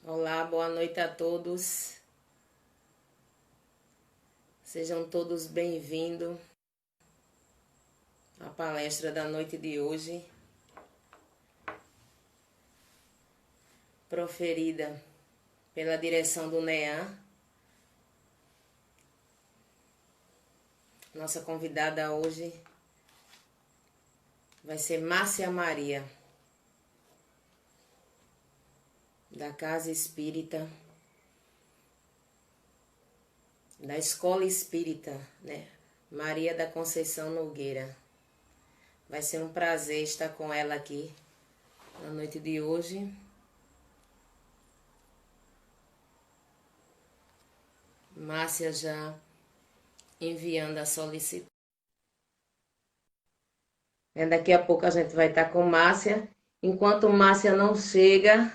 Olá, boa noite a todos. Sejam todos bem-vindos à palestra da noite de hoje, proferida pela direção do NEAM. Nossa convidada hoje vai ser Márcia Maria, da Casa Espírita, da Escola Espírita, né? Maria da Conceição Nogueira. Vai ser um prazer estar com ela aqui na noite de hoje. Márcia já enviando a solicitação. Daqui a pouco a gente vai estar com Márcia. Enquanto Márcia não chega,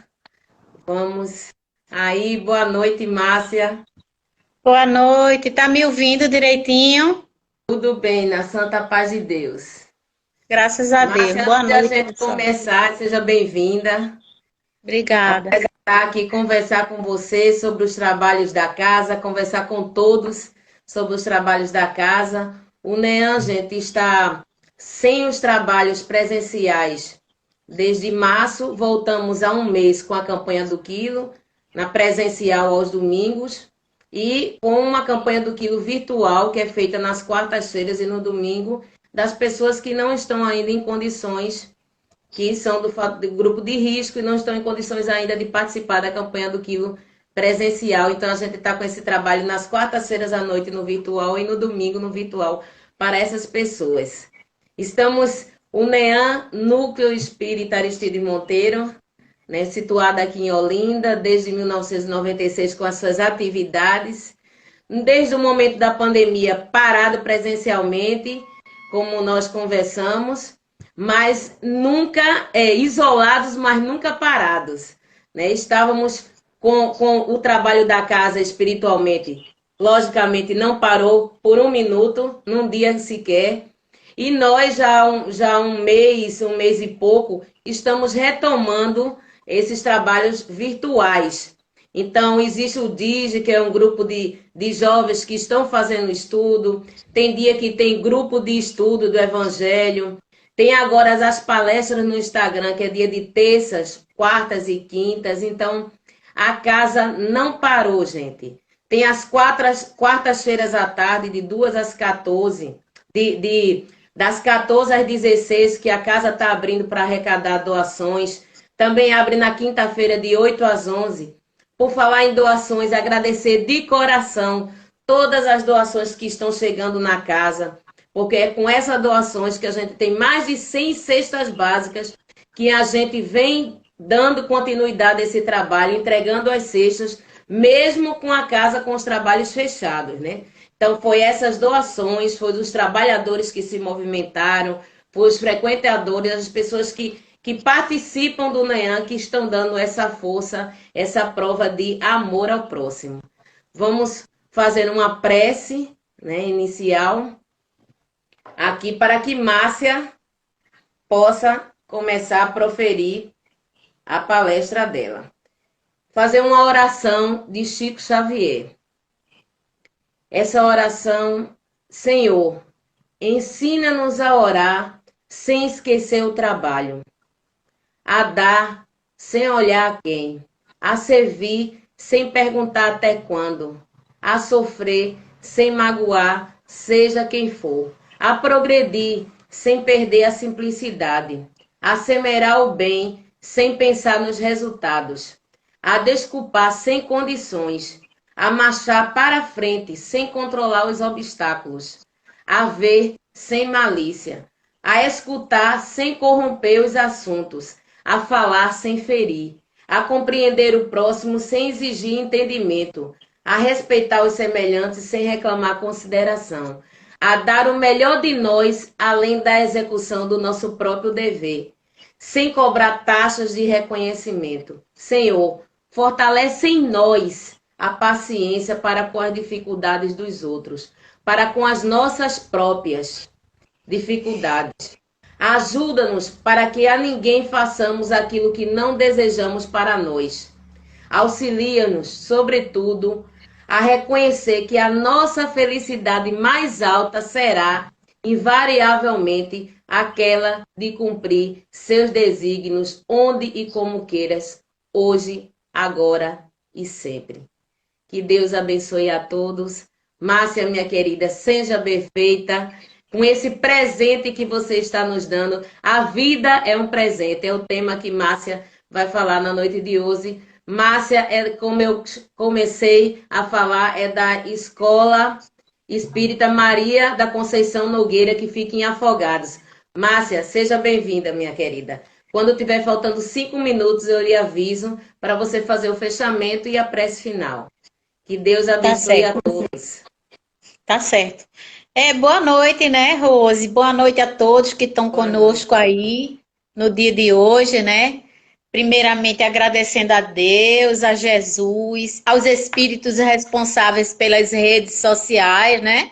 vamos aí. Boa noite, Márcia. Boa noite, tá me ouvindo direitinho? Tudo bem, na santa paz de Deus. Graças a Deus. Márcia, Boa antes de a noite, gente pessoal. começar, seja bem-vinda. Obrigada. Estar aqui conversar com você sobre os trabalhos da casa, conversar com todos sobre os trabalhos da casa. O NEAM, gente, está sem os trabalhos presenciais desde março. Voltamos há um mês com a campanha do quilo, na presencial aos domingos, e com uma campanha do quilo virtual, que é feita nas quartas-feiras e no domingo, das pessoas que não estão ainda em condições, que são do grupo de risco e não estão em condições ainda de participar da campanha do quilo presencial. Então, a gente está com esse trabalho nas quartas-feiras à noite no virtual e no domingo no virtual para essas pessoas. Estamos, o NEAM, Núcleo Espírita Aristides Monteiro, né, situado aqui em Olinda, desde 1996 com as suas atividades. Desde o momento da pandemia, parado presencialmente, como nós conversamos, mas nunca isolados, mas nunca parados. Né? Estávamos com o trabalho da casa espiritualmente. Logicamente, não parou por um minuto, num dia sequer. E nós, já há um mês e pouco, estamos retomando esses trabalhos virtuais. Então, existe o DIGE, que é um grupo de jovens que estão fazendo estudo. Tem dia que tem grupo de estudo do Evangelho. Tem agora as palestras no Instagram, que é dia de terças, quartas e quintas. Então, a casa não parou, gente. Tem as quartas-feiras à tarde, de 2 às 14, das 14 às 16, que a casa está abrindo para arrecadar doações. Também abre na quinta-feira, de 8 às 11. Por falar em doações, agradecer de coração todas as doações que estão chegando na casa, porque é com essas doações que a gente tem mais de 100 cestas básicas que a gente vem dando continuidade a esse trabalho, entregando as cestas, mesmo com a casa com os trabalhos fechados, né? Então, foi essas doações, foi dos trabalhadores que se movimentaram, foi os frequentadores, as pessoas que participam do NEAM, que estão dando essa força, essa prova de amor ao próximo. Vamos fazer uma prece, né, inicial, aqui para que Márcia possa começar a proferir a palestra dela. Fazer uma oração de Chico Xavier. Essa oração: Senhor, ensina-nos a orar sem esquecer o trabalho, a dar sem olhar a quem, a servir sem perguntar até quando, a sofrer sem magoar, seja quem for, a progredir sem perder a simplicidade, a semear o bem sem pensar nos resultados, a desculpar sem condições, a marchar para frente sem controlar os obstáculos, a ver sem malícia, a escutar sem corromper os assuntos, a falar sem ferir, a compreender o próximo sem exigir entendimento, a respeitar os semelhantes sem reclamar consideração, a dar o melhor de nós além da execução do nosso próprio dever, sem cobrar taxas de reconhecimento. Senhor, fortalece em nós a paciência para com as dificuldades dos outros, para com as nossas próprias dificuldades. Ajuda-nos para que a ninguém façamos aquilo que não desejamos para nós. Auxilia-nos, sobretudo, a reconhecer que a nossa felicidade mais alta será, invariavelmente, aquela de cumprir seus desígnios onde e como queiras, hoje, agora e sempre. Que Deus abençoe a todos. Márcia, minha querida, seja bem feita com esse presente que você está nos dando. A vida é um presente, é o tema que Márcia vai falar na noite de hoje. Márcia, como eu comecei a falar, é da Escola Espírita Maria da Conceição Nogueira, que fica em Afogados. Márcia, seja bem-vinda, minha querida. Quando tiver faltando 5 minutos, eu lhe aviso para você fazer o fechamento e a prece final. Que Deus abençoe a todos. Tá certo. Boa noite, né, Rose? Boa noite a todos que estão conosco aí no dia de hoje, né? Primeiramente, agradecendo a Deus, a Jesus, aos espíritos responsáveis pelas redes sociais, né?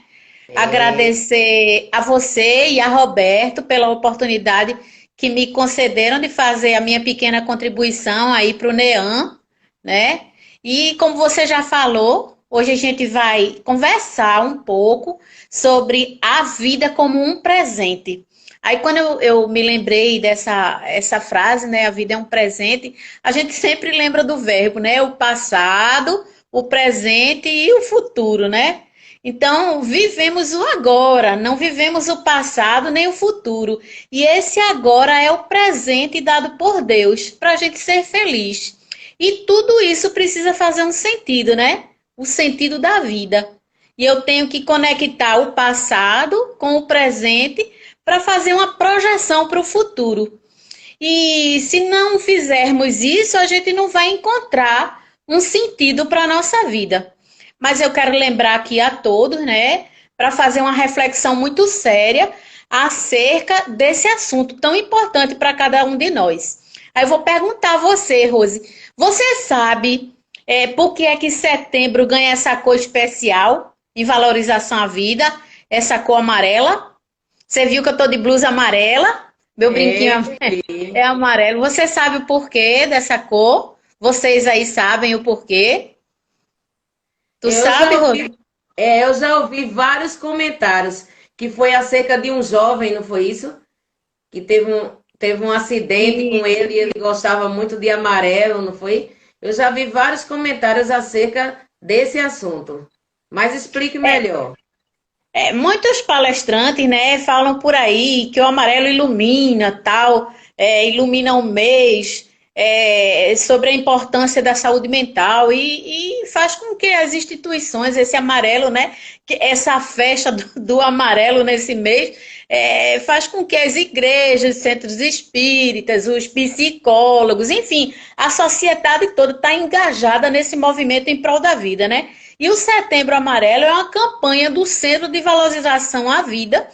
Agradecer a você e a Roberto pela oportunidade que me concederam de fazer a minha pequena contribuição aí para o NEAM, né? E como você já falou, hoje a gente vai conversar um pouco sobre a vida como um presente. Aí quando eu me lembrei essa frase, né, a vida é um presente, a gente sempre lembra do verbo, né, o passado, o presente e o futuro, né? Então, vivemos o agora, não vivemos o passado nem o futuro. E esse agora é o presente dado por Deus para a gente ser feliz. E tudo isso precisa fazer um sentido, né? O sentido da vida. E eu tenho que conectar o passado com o presente para fazer uma projeção para o futuro. E se não fizermos isso, a gente não vai encontrar um sentido para a nossa vida. Mas eu quero lembrar aqui a todos, né, para fazer uma reflexão muito séria acerca desse assunto tão importante para cada um de nós. Aí eu vou perguntar a você, Rose, você sabe por que é que setembro ganha essa cor especial em valorização à vida, essa cor amarela? Você viu que eu estou de blusa amarela? Meu brinquinho é amarelo. Você sabe o porquê dessa cor? Vocês aí sabem o porquê? Tu sabe, Rose? Eu já ouvi vários comentários que foi acerca de um jovem, não foi isso? Que teve um acidente com ele e ele gostava muito de amarelo, não foi? Eu já vi vários comentários acerca desse assunto. Mas explique melhor. Muitos palestrantes, né, falam por aí que o amarelo ilumina, tal, ilumina o mês, sobre a importância da saúde mental e faz com que as instituições, esse amarelo, né, que essa festa do amarelo nesse mês, faz com que as igrejas, centros espíritas, os psicólogos, enfim, a sociedade toda está engajada nesse movimento em prol da vida, né? E o Setembro Amarelo é uma campanha do Centro de Valorização à Vida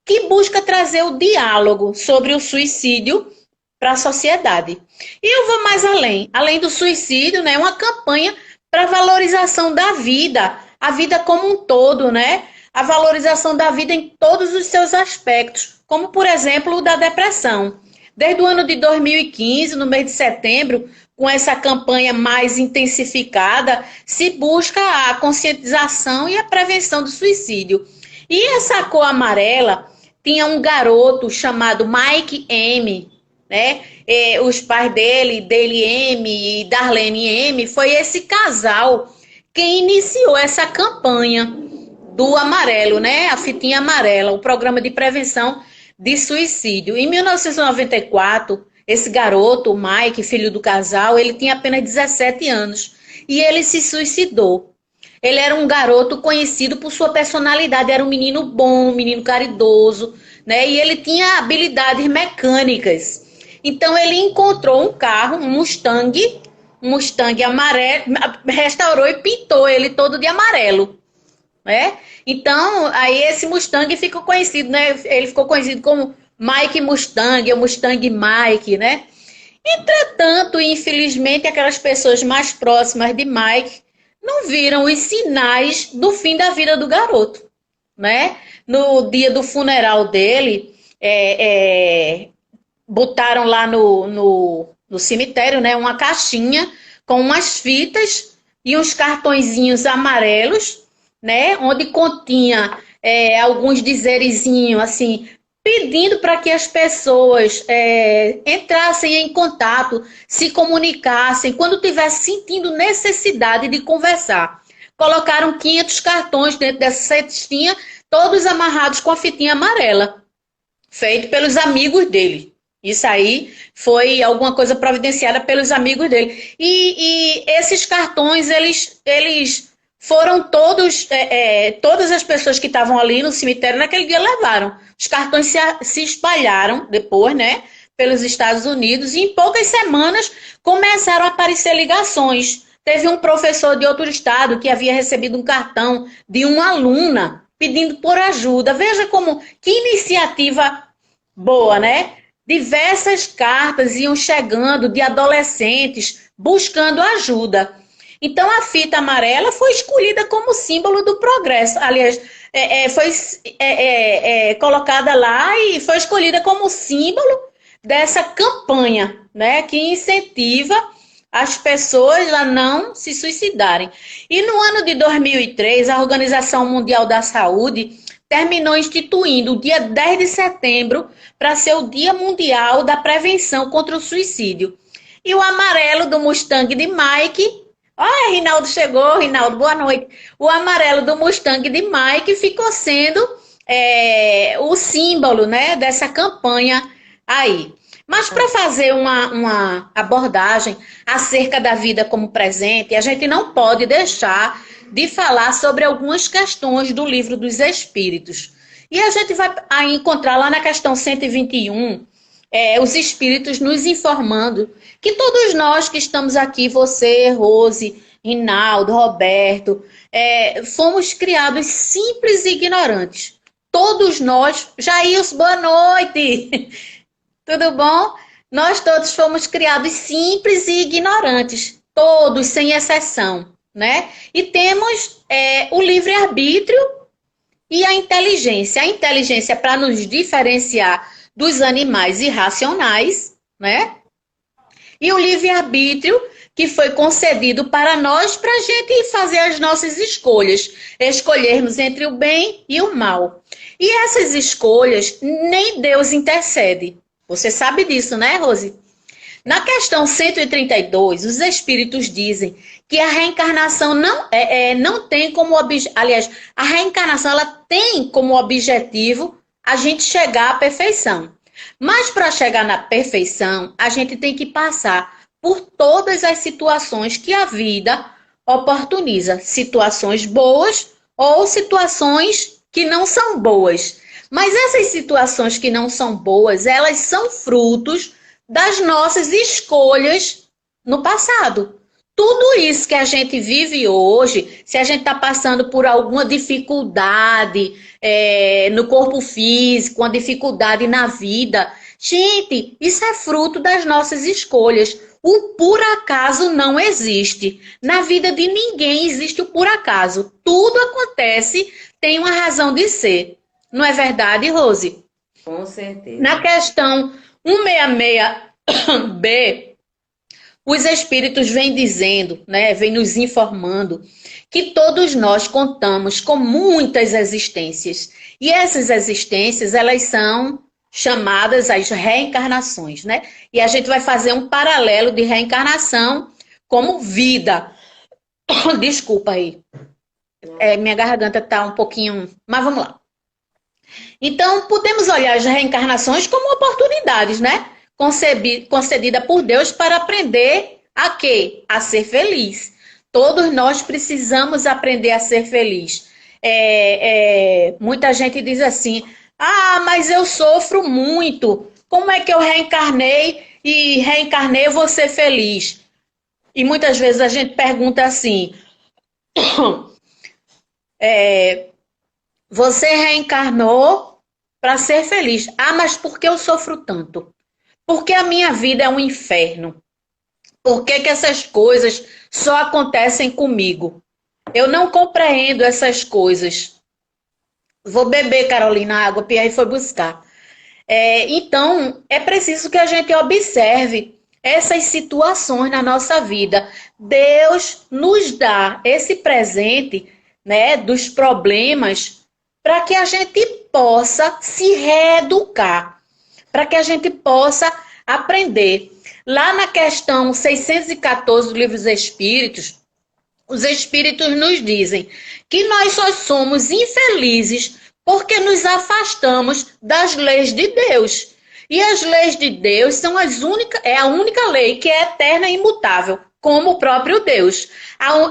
que busca trazer o diálogo sobre o suicídio para a sociedade. E eu vou mais além. Além do suicídio, né, uma campanha para a valorização da vida, a vida como um todo, né? A valorização da vida em todos os seus aspectos, como, por exemplo, o da depressão. Desde o ano de 2015, no mês de setembro, com essa campanha mais intensificada, se busca a conscientização e a prevenção do suicídio. E essa cor amarela tinha um garoto chamado Mike M., né? Os pais dele M e Darlene M, foi esse casal quem iniciou essa campanha do amarelo, né? A fitinha amarela, o programa de prevenção de suicídio. Em 1994, esse garoto, o Mike, filho do casal, ele tinha apenas 17 anos e ele se suicidou. Ele era um garoto conhecido por sua personalidade, era um menino bom, um menino caridoso, né? E ele tinha habilidades mecânicas. Então ele encontrou um carro, um Mustang amarelo, restaurou e pintou ele todo de amarelo, né? Então, aí esse Mustang ficou conhecido, né? Ele ficou conhecido como Mike Mustang, ou Mustang Mike, né? Entretanto, infelizmente, aquelas pessoas mais próximas de Mike não viram os sinais do fim da vida do garoto, né? No dia do funeral dele, botaram lá no cemitério, né, uma caixinha com umas fitas e uns cartõezinhos amarelos, né? Onde continha alguns dizerezinhos, assim, pedindo para que as pessoas entrassem em contato, se comunicassem, quando estivessem sentindo necessidade de conversar. Colocaram 500 cartões dentro dessa cestinha, todos amarrados com a fitinha amarela, feito pelos amigos dele. Isso aí foi alguma coisa providenciada pelos amigos dele. E esses cartões, eles foram todos, todas as pessoas que estavam ali no cemitério naquele dia levaram. Os cartões se espalharam depois, né, pelos Estados Unidos, e em poucas semanas começaram a aparecer ligações. Teve um professor de outro estado que havia recebido um cartão de uma aluna pedindo por ajuda. Veja como, que iniciativa boa, né? Diversas cartas iam chegando de adolescentes buscando ajuda. Então, a fita amarela foi escolhida como símbolo do progresso. Aliás, foi colocada lá e foi escolhida como símbolo dessa campanha, né, que incentiva as pessoas a não se suicidarem. E no ano de 2003, a Organização Mundial da Saúde terminou instituindo o dia 10 de setembro para ser o Dia Mundial da Prevenção contra o Suicídio. E o amarelo do Mustang de Mike... Olha, Rinaldo chegou, Rinaldo, boa noite. O amarelo do Mustang de Mike ficou sendo o símbolo, né, dessa campanha aí. Mas para fazer uma abordagem acerca da vida como presente, a gente não pode deixar de falar sobre algumas questões do Livro dos Espíritos. E a gente vai encontrar lá na questão 121, os Espíritos nos informando que todos nós que estamos aqui, você, Rose, Rinaldo, Roberto, fomos criados simples e ignorantes. Todos nós, Jails, boa noite! Tudo bom? Nós todos fomos criados simples e ignorantes, todos, sem exceção, né? E temos o livre-arbítrio e a inteligência. A inteligência para nos diferenciar dos animais irracionais, né? E o livre-arbítrio que foi concedido para nós, para a gente fazer as nossas escolhas, escolhermos entre o bem e o mal. E essas escolhas, nem Deus intercede. Você sabe disso, né, Rose? Na questão 132, os espíritos dizem que a reencarnação não tem como objetivo. Aliás, a reencarnação ela tem como objetivo a gente chegar à perfeição. Mas para chegar na perfeição, a gente tem que passar por todas as situações que a vida oportuniza. Situações boas ou situações que não são boas. Mas essas situações que não são boas, elas são frutos das nossas escolhas no passado. Tudo isso que a gente vive hoje, se a gente está passando por alguma dificuldade no corpo físico, uma dificuldade na vida, gente, isso é fruto das nossas escolhas. O por acaso não existe. Na vida de ninguém existe o por acaso. Tudo acontece, tem uma razão de ser. Não é verdade, Rose? Com certeza. Na questão 166B, os espíritos vêm dizendo, né, vêm nos informando que todos nós contamos com muitas existências. E essas existências, elas são chamadas as reencarnações, né? E a gente vai fazer um paralelo de reencarnação como vida. Desculpa aí. Minha garganta está um pouquinho... Mas vamos lá. Então, podemos olhar as reencarnações como oportunidades, né? Concedida por Deus para aprender a quê? A ser feliz. Todos nós precisamos aprender a ser feliz. Muita gente diz assim, mas eu sofro muito. Como é que eu reencarnei e reencarnei eu vou ser feliz? E muitas vezes a gente pergunta assim, você reencarnou para ser feliz. Mas por que eu sofro tanto? Por que a minha vida é um inferno? Por que essas coisas só acontecem comigo? Eu não compreendo essas coisas. Vou beber, Carolina, a água, Pierre foi buscar. Então, é preciso que a gente observe essas situações na nossa vida. Deus nos dá esse presente, né, dos problemas para que a gente possa se reeducar, para que a gente possa aprender. Lá na questão 614 do Livro dos Espíritos, os Espíritos nos dizem que nós só somos infelizes porque nos afastamos das leis de Deus. E as leis de Deus são é a única lei que é eterna e imutável, como o próprio Deus.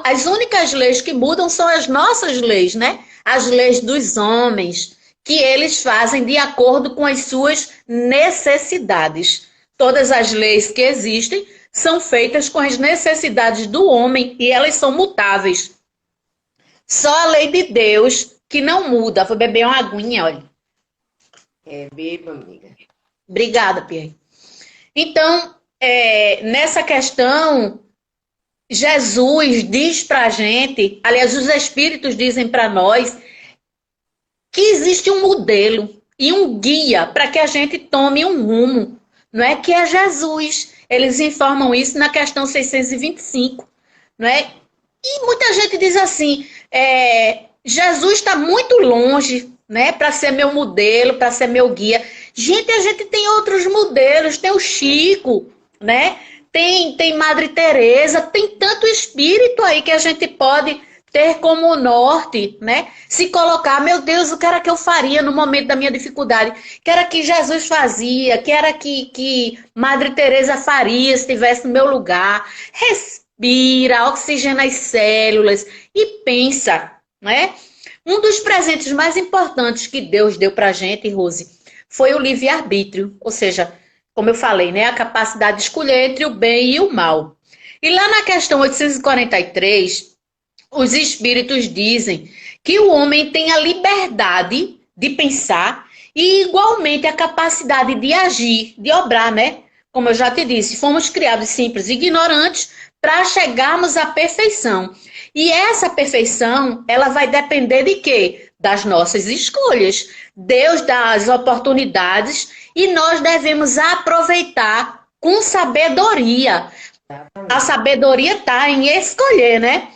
As únicas leis que mudam são as nossas leis, né? As leis dos homens, que eles fazem de acordo com as suas necessidades. Todas as leis que existem são feitas com as necessidades do homem e elas são mutáveis. Só a lei de Deus que não muda. Vou beber uma aguinha, olha. Beba, amiga. Obrigada, Pierre. Então, nessa questão, Jesus diz para a gente, aliás, os Espíritos dizem para nós, que existe um modelo e um guia para que a gente tome um rumo, não é? Que é Jesus. Eles informam isso na questão 625, não é? E muita gente diz assim, Jesus está muito longe, né, para ser meu modelo, para ser meu guia. Gente, a gente tem outros modelos, tem o Chico, né? Tem Madre Teresa, tem tanto espírito aí que a gente pode ter como norte, né? Se colocar, meu Deus, o que era que eu faria no momento da minha dificuldade? O que era que Jesus fazia? O que era que Madre Teresa faria se estivesse no meu lugar? Respira, oxigena as células e pensa, né? Um dos presentes mais importantes que Deus deu pra gente, Rose, foi o livre-arbítrio, ou seja, como eu falei, né, a capacidade de escolher entre o bem e o mal. E lá na questão 843, os espíritos dizem que o homem tem a liberdade de pensar e igualmente a capacidade de agir, de obrar, né? Como eu já te disse, fomos criados simples e ignorantes para chegarmos à perfeição. E essa perfeição, ela vai depender de quê? Das nossas escolhas. Deus dá as oportunidades e nós devemos aproveitar com sabedoria. A sabedoria está em escolher, né?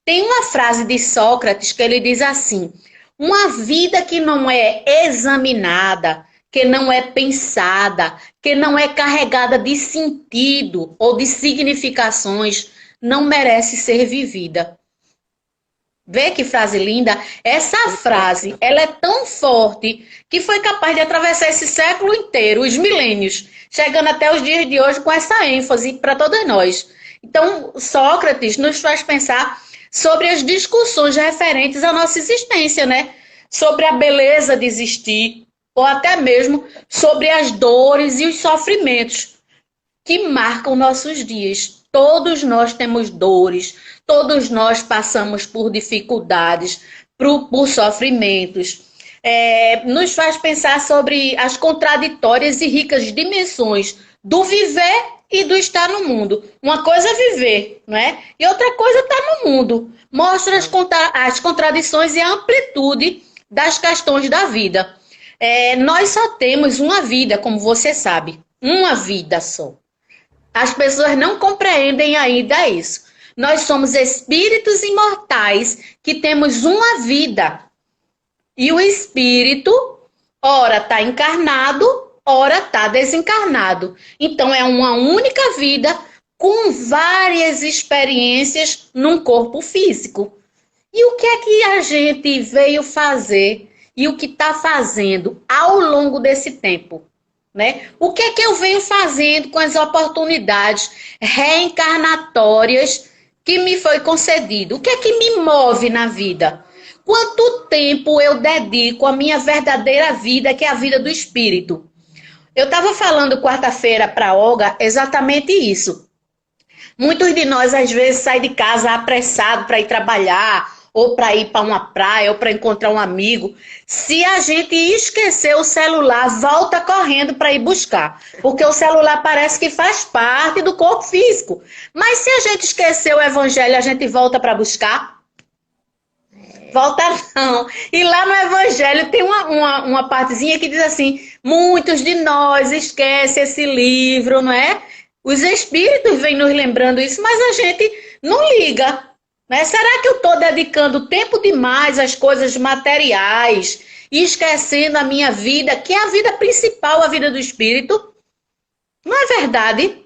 Tem uma frase de Sócrates que ele diz assim: uma vida que não é examinada, que não é pensada, que não é carregada de sentido ou de significações, não merece ser vivida. Vê que frase linda? Essa frase, ela é tão forte que foi capaz de atravessar esse século inteiro, os milênios, chegando até os dias de hoje com essa ênfase para todos nós. Então, Sócrates nos faz pensar sobre as discussões referentes à nossa existência, né? Sobre a beleza de existir, ou até mesmo sobre as dores e os sofrimentos que marcam nossos dias. Todos nós temos dores, todos nós passamos por dificuldades, por sofrimentos. Nos faz pensar sobre as contraditórias e ricas dimensões do viver e do estar no mundo. Uma coisa é viver, não é? E outra coisa é estar no mundo. Mostra as contradições e a amplitude das questões da vida. Nós só temos uma vida, como você sabe. Uma vida só. As pessoas não compreendem ainda isso. Nós somos espíritos imortais que temos uma vida. E o espírito, ora está encarnado, ora está desencarnado. Então é uma única vida com várias experiências num corpo físico. E o que é que a gente veio fazer e o que está fazendo ao longo desse tempo? Né? O que é que eu venho fazendo com as oportunidades reencarnatórias que me foi concedido? O que é que me move na vida? Quanto tempo eu dedico à minha verdadeira vida, que é a vida do espírito? Eu estava falando quarta-feira para a Olga exatamente isso. Muitos de nós, às vezes, saem de casa apressado para ir trabalhar, ou para ir para uma praia, ou para encontrar um amigo. Se a gente esquecer o celular, volta correndo para ir buscar. Porque o celular parece que faz parte do corpo físico. Mas se a gente esquecer o evangelho, a gente volta para buscar? Volta não. E lá no evangelho tem uma partezinha que diz assim: muitos de nós esquecem esse livro, não é? Os espíritos vêm nos lembrando isso, mas a gente não liga, né? Será que eu estou dedicando tempo demais às coisas materiais e esquecendo a minha vida, que é a vida principal, a vida do espírito? Não é verdade?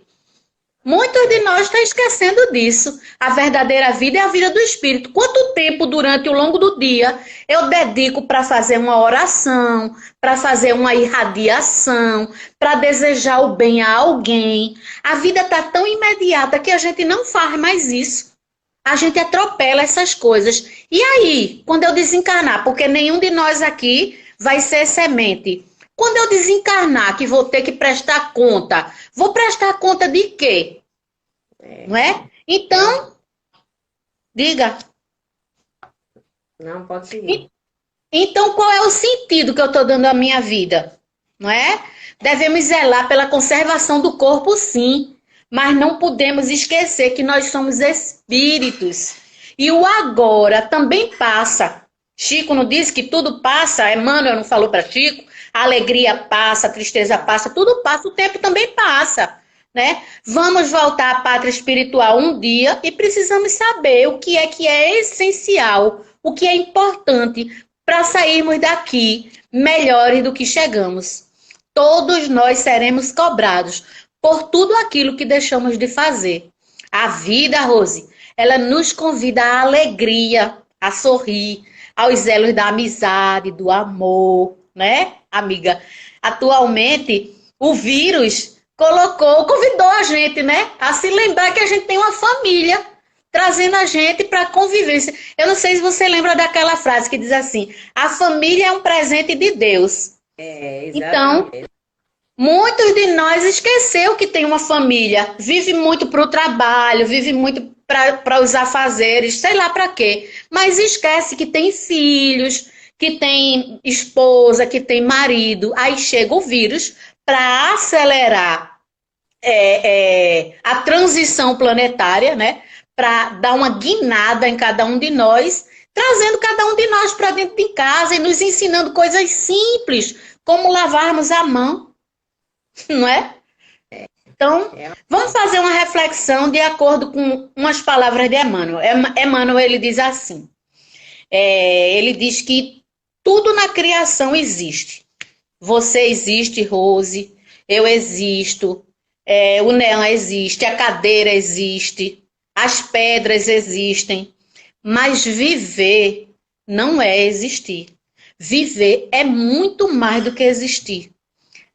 Muitos de nós estão esquecendo disso. A verdadeira vida é a vida do espírito. Quanto tempo durante o longo do dia eu dedico para fazer uma oração, para fazer uma irradiação, para desejar o bem a alguém? A vida está tão imediata que a gente não faz mais isso. A gente atropela essas coisas. E aí, quando eu desencarnar, porque nenhum de nós aqui vai ser semente. Quando eu desencarnar, que vou ter que prestar conta, vou prestar conta de quê? Não é? Então, diga. Não, pode seguir. Então, qual é o sentido que eu estou dando à minha vida? Não é? Devemos zelar pela conservação do corpo, sim. Mas não podemos esquecer que nós somos espíritos. E o agora também passa. Chico não disse que tudo passa? Emmanuel não falou para Chico? A alegria passa, a tristeza passa, tudo passa, o tempo também passa, né? Vamos voltar à pátria espiritual um dia e precisamos saber o que é essencial, o que é importante para sairmos daqui melhores do que chegamos. Todos nós seremos cobrados por tudo aquilo que deixamos de fazer. A vida, Rose, ela nos convida à alegria, a sorrir, aos elos da amizade, do amor, né, amiga? Atualmente, o vírus convidou a gente, né, a se lembrar que a gente tem uma família, trazendo a gente para a convivência. Eu não sei se você lembra daquela frase que diz assim, a família é um presente de Deus. Exatamente. Então, muitos de nós esqueceu que tem uma família, vive muito para o trabalho, vive muito para os afazeres, sei lá para quê, mas esquece que tem filhos, que tem esposa, que tem marido. Aí chega o vírus para acelerar a transição planetária, né? Para dar uma guinada em cada um de nós, trazendo cada um de nós para dentro de casa e nos ensinando coisas simples, como lavarmos a mão, não é? Então, vamos fazer uma reflexão de acordo com umas palavras de Emmanuel. Emmanuel, ele diz assim, ele diz que tudo na criação existe. Você existe, Rose, eu existo, o Nean existe, a cadeira existe, as pedras existem, mas viver não é existir. Viver é muito mais do que existir.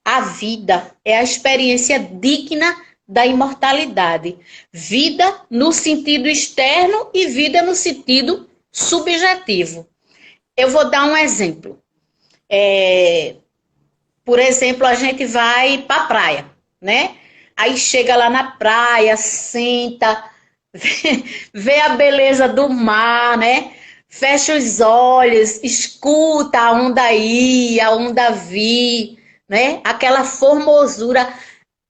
A vida é a experiência digna da imortalidade. Vida no sentido externo e vida no sentido subjetivo. Eu vou dar um exemplo. Por exemplo, a gente vai para a praia, né? Aí chega lá na praia, senta, vê a beleza do mar, né? Fecha os olhos, escuta a onda ir, a onda vir, né? Aquela formosura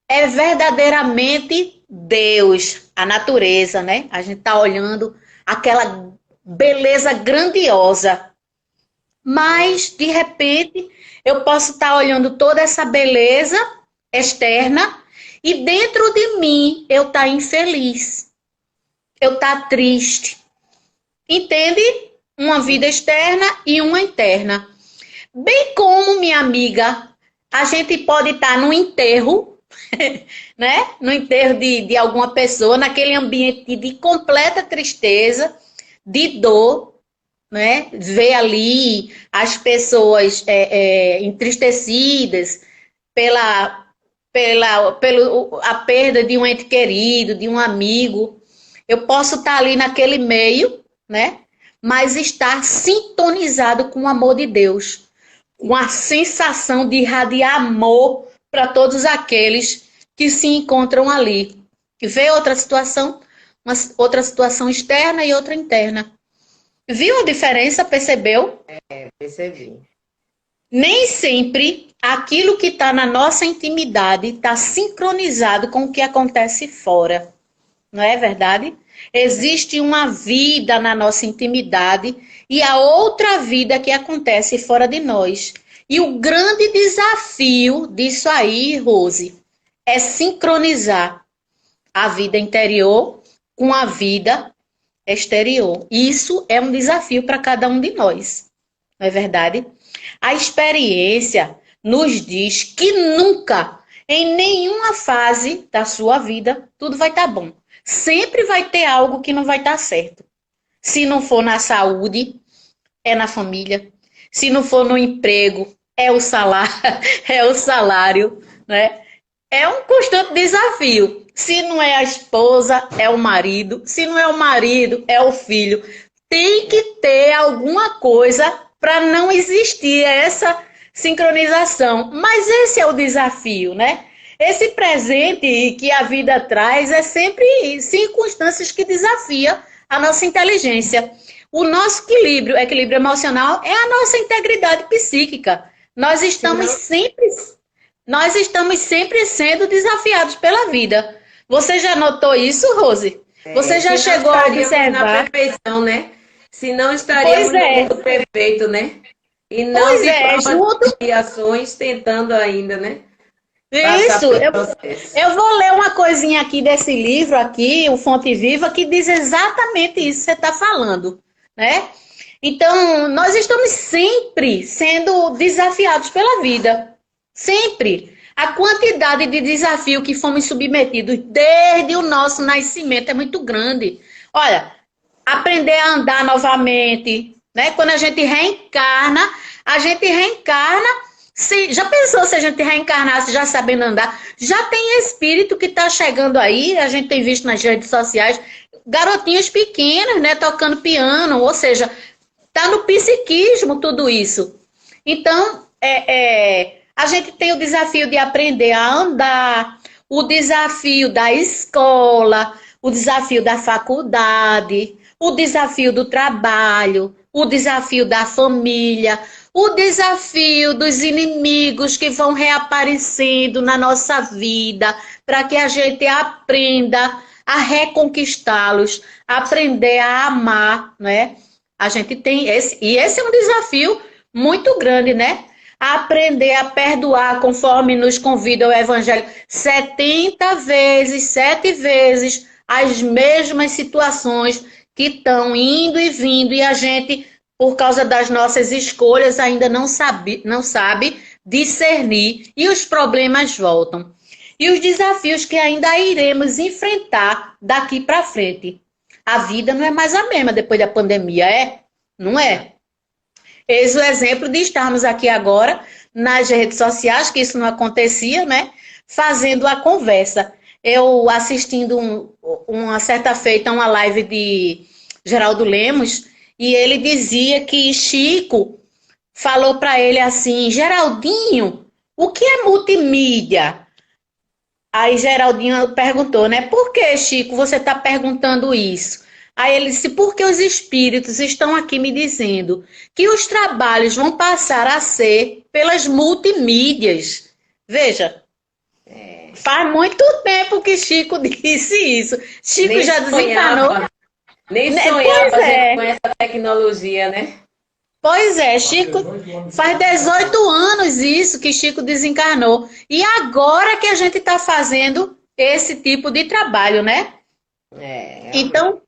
é verdadeiramente Deus, a natureza, né? A gente está olhando aquela beleza grandiosa. Mas, de repente, eu posso estar olhando toda essa beleza externa e dentro de mim eu estar infeliz, eu estar triste. Entende? Uma vida externa e uma interna. Bem como, minha amiga, a gente pode estar no enterro, né? No enterro de alguma pessoa, naquele ambiente de completa tristeza, de dor, né? Ver ali as pessoas entristecidas pela a perda de um ente querido, de um amigo. Eu posso estar ali naquele meio, né? Mas estar sintonizado com o amor de Deus, com a sensação de irradiar amor para todos aqueles que se encontram ali. E vê outra situação externa e outra interna. Viu a diferença? Percebeu? Percebi. Nem sempre aquilo que está na nossa intimidade está sincronizado com o que acontece fora. Não é verdade? Existe uma vida na nossa intimidade e a outra vida que acontece fora de nós. E o grande desafio disso aí, Rose, é sincronizar a vida interior com a vida exterior. Isso é um desafio para cada um de nós, não é verdade? A experiência nos diz que nunca, em nenhuma fase da sua vida, tudo vai estar bom. Sempre vai ter algo que não vai estar certo. Se não for na saúde, é na família. Se não for no emprego, é o salário, é o salário, né? É um constante desafio. Se não é a esposa, é o marido. Se não é o marido, é o filho. Tem que ter alguma coisa para não existir essa sincronização. Mas esse é o desafio, né? Esse presente que a vida traz é sempre circunstâncias que desafiam a nossa inteligência. O nosso equilíbrio emocional é a nossa integridade psíquica. Nós estamos sempre sendo desafiados pela vida. Você já notou isso, Rose? Você já chegou a observar? Na perfeição, né? Se não estaríamos no mundo perfeito, né? E não de ações tentando ainda, né? Isso, eu vou ler uma coisinha aqui desse livro aqui, o Fonte Viva, que diz exatamente isso que você está falando, né? Então, nós estamos sempre sendo desafiados pela vida, sempre. A quantidade de desafio que fomos submetidos desde o nosso nascimento é muito grande. Olha, aprender a andar novamente, né? Quando a gente reencarna, já pensou se a gente reencarnasse já sabendo andar? Já tem espírito que está chegando aí, a gente tem visto nas redes sociais, garotinhos pequenos, né, tocando piano, ou seja, está no psiquismo tudo isso. Então, a gente tem o desafio de aprender a andar, o desafio da escola, o desafio da faculdade, o desafio do trabalho, o desafio da família, o desafio dos inimigos que vão reaparecendo na nossa vida, para que a gente aprenda a reconquistá-los, aprender a amar, né? A gente tem e esse é um desafio muito grande, né? Aprender a perdoar, conforme nos convida o Evangelho, 70 vezes, 7 vezes, as mesmas situações que estão indo e vindo, e a gente, por causa das nossas escolhas, ainda não sabe discernir, e os problemas voltam. E os desafios que ainda iremos enfrentar daqui para frente. A vida não é mais a mesma depois da pandemia, é? Não é? Eis o exemplo de estarmos aqui agora nas redes sociais, que isso não acontecia, né? Fazendo a conversa. Eu assistindo uma certa feita uma live de Geraldo Lemos, e ele dizia que Chico falou para ele assim: Geraldinho, o que é multimídia? Aí Geraldinho perguntou, né? Por que, Chico, você está perguntando isso? Aí ele disse, porque os espíritos estão aqui me dizendo que os trabalhos vão passar a ser pelas multimídias. Veja, faz muito tempo que Chico disse isso. Chico nem já desencanou. Nem sonhava com essa tecnologia, né? Pois é, Chico, faz 18 anos isso que Chico desencarnou. E agora que a gente está fazendo esse tipo de trabalho, né? Então,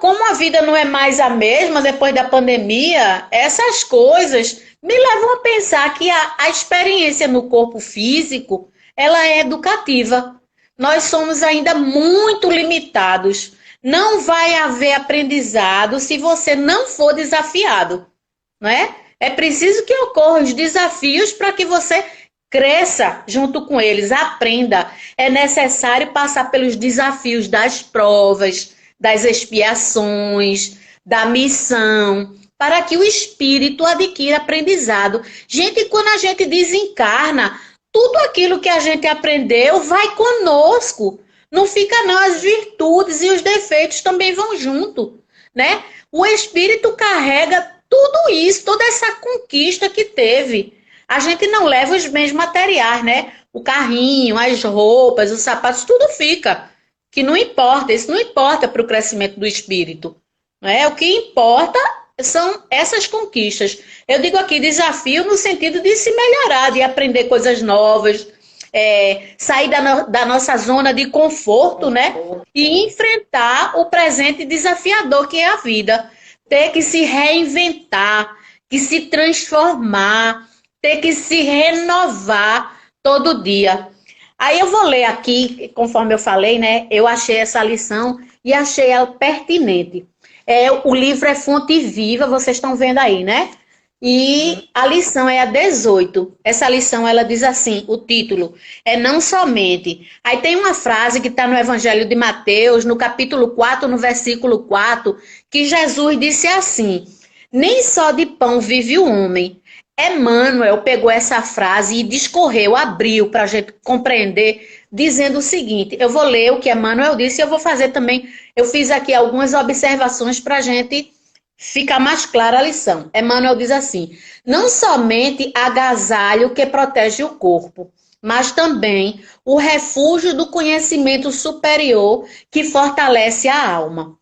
como a vida não é mais a mesma depois da pandemia, essas coisas me levam a pensar que a experiência no corpo físico, ela é educativa. Nós somos ainda muito limitados. Não vai haver aprendizado se você não for desafiado, não é? É preciso que ocorram os desafios para que você cresça junto com eles, aprenda. É necessário passar pelos desafios das provas, das expiações, da missão, para que o espírito adquira aprendizado. Gente, quando a gente desencarna, tudo aquilo que a gente aprendeu vai conosco. Não fica não, as virtudes e os defeitos também vão junto, né? O espírito carrega tudo isso, toda essa conquista que teve. A gente não leva os bens materiais, né? O carrinho, as roupas, os sapatos, tudo fica. Que não importa, isso não importa para o crescimento do espírito. Não é? O que importa são essas conquistas. Eu digo aqui desafio no sentido de se melhorar, de aprender coisas novas, sair da nossa zona de conforto, né? E enfrentar o presente desafiador que é a vida. Ter que se reinventar, que se transformar, ter que se renovar todo dia. Aí eu vou ler aqui, conforme eu falei, né? Eu achei essa lição e achei ela pertinente. O livro é fonte viva, vocês estão vendo aí, né? E a lição é a 18. Essa lição, ela diz assim, o título é Não Somente. Aí tem uma frase que está no Evangelho de Mateus, no capítulo 4, no versículo 4, que Jesus disse assim, nem só de pão vive o homem. Emmanuel pegou essa frase e discorreu, abriu para a gente compreender, dizendo o seguinte, eu vou ler o que Emmanuel disse e eu vou fazer também, eu fiz aqui algumas observações para a gente ficar mais clara a lição. Emmanuel diz assim, não somente agasalho que protege o corpo, mas também o refúgio do conhecimento superior que fortalece a alma.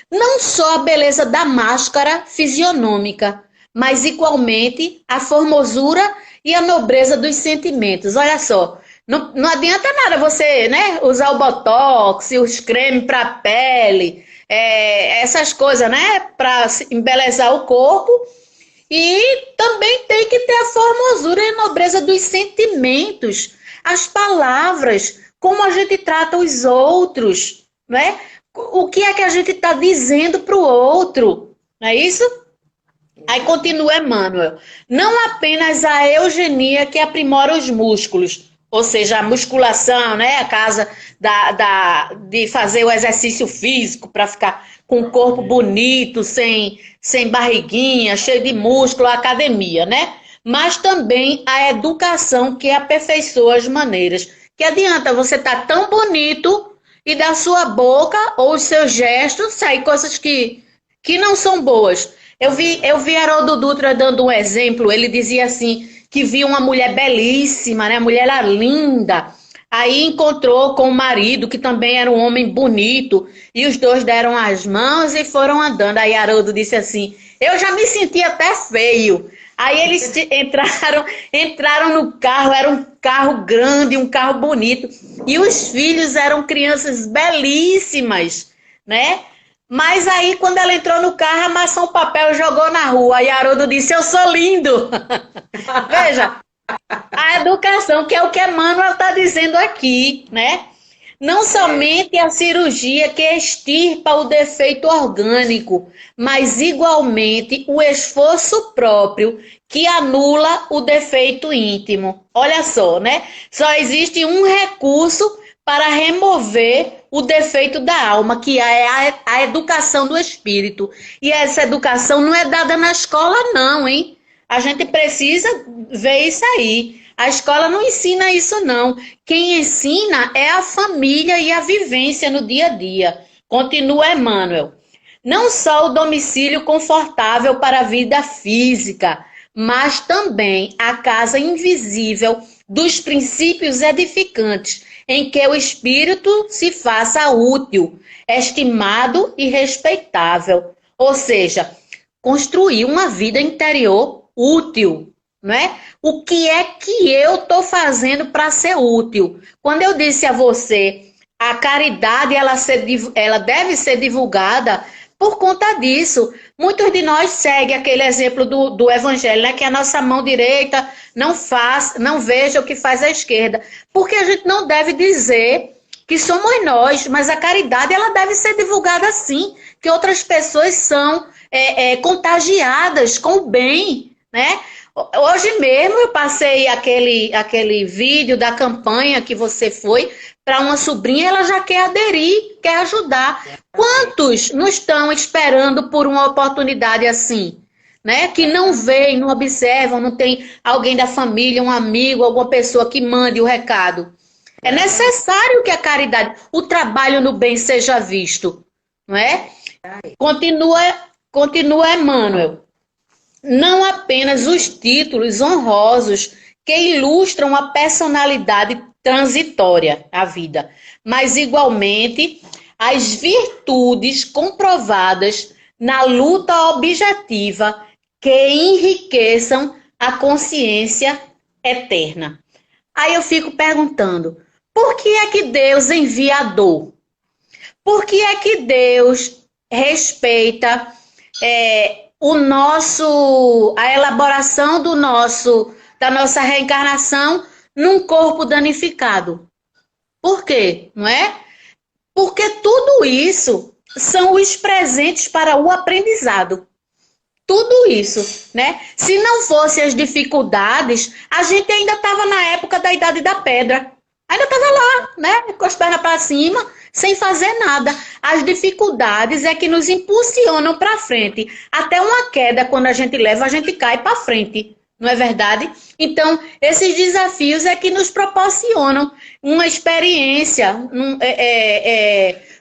Não só a beleza da máscara fisionômica, mas igualmente a formosura e a nobreza dos sentimentos. Olha só, não adianta nada você, né, usar o botox, os cremes para a pele, essas coisas, né, para embelezar o corpo. E também tem que ter a formosura e a nobreza dos sentimentos, as palavras, como a gente trata os outros, né? O que é que a gente está dizendo para o outro, não é isso? Aí continua Emmanuel. Não apenas a eugenia que aprimora os músculos, ou seja, a musculação, né? A casa de fazer o exercício físico para ficar com o corpo bonito, sem barriguinha, cheio de músculo, a academia, né? Mas também a educação que aperfeiçoa as maneiras. Que adianta você estar tão bonito e da sua boca ou os seus gestos sair coisas que não são boas. Eu vi Haroldo Dutra dando um exemplo, ele dizia assim, que viu uma mulher belíssima, né? A mulher era linda, aí encontrou com o marido, que também era um homem bonito, e os dois deram as mãos e foram andando. Aí Haroldo disse assim, eu já me senti até feio. Aí eles entraram no carro, era um carro grande, um carro bonito, e os filhos eram crianças belíssimas, né? Mas aí, quando ela entrou no carro, amassou um papel e jogou na rua. E Haroldo disse, eu sou lindo. Veja, a educação, que é o que Emmanuel está dizendo aqui, né? Não somente a cirurgia que extirpa o defeito orgânico, mas igualmente o esforço próprio que anula o defeito íntimo. Olha só, né? Só existe um recurso para remover o defeito da alma, que é a educação do espírito. E essa educação não é dada na escola, não, hein? A gente precisa ver isso aí. A escola não ensina isso, não. Quem ensina é a família e a vivência no dia a dia. Continua Emmanuel. Não só o domicílio confortável para a vida física, mas também a casa invisível dos princípios edificantes, em que o espírito se faça útil, estimado e respeitável. Ou seja, construir uma vida interior útil, né? O que é que eu estou fazendo para ser útil? Quando eu disse a você, a caridade ela deve ser divulgada por conta disso. Muitos de nós seguem aquele exemplo do evangelho, né? Que a nossa mão direita não veja o que faz a esquerda. Porque a gente não deve dizer que somos nós, mas a caridade ela deve ser divulgada sim, que outras pessoas são contagiadas com o bem, né? Hoje mesmo eu passei aquele vídeo da campanha que você foi para uma sobrinha, ela já quer aderir, quer ajudar. Quantos não estão esperando por uma oportunidade assim, né? Que não veem, não observam, não tem alguém da família, um amigo, alguma pessoa que mande o recado. É necessário que a caridade, o trabalho no bem seja visto, não é? Continua Emmanuel. Não apenas os títulos honrosos que ilustram a personalidade transitória, a vida, mas igualmente as virtudes comprovadas na luta objetiva que enriqueçam a consciência eterna. Aí eu fico perguntando, por que é que Deus envia a dor? Por que é que Deus respeita a elaboração da nossa reencarnação num corpo danificado? Por quê? Não é? Porque tudo isso são os presentes para o aprendizado. Tudo isso, né? Se não fossem as dificuldades, a gente ainda estava na época da Idade da Pedra. Ainda estava lá, né? Com as pernas para cima, sem fazer nada. As dificuldades é que nos impulsionam para frente. Até uma queda, quando a gente leva, a gente cai para frente. Não é verdade? Então, esses desafios é que nos proporcionam uma experiência.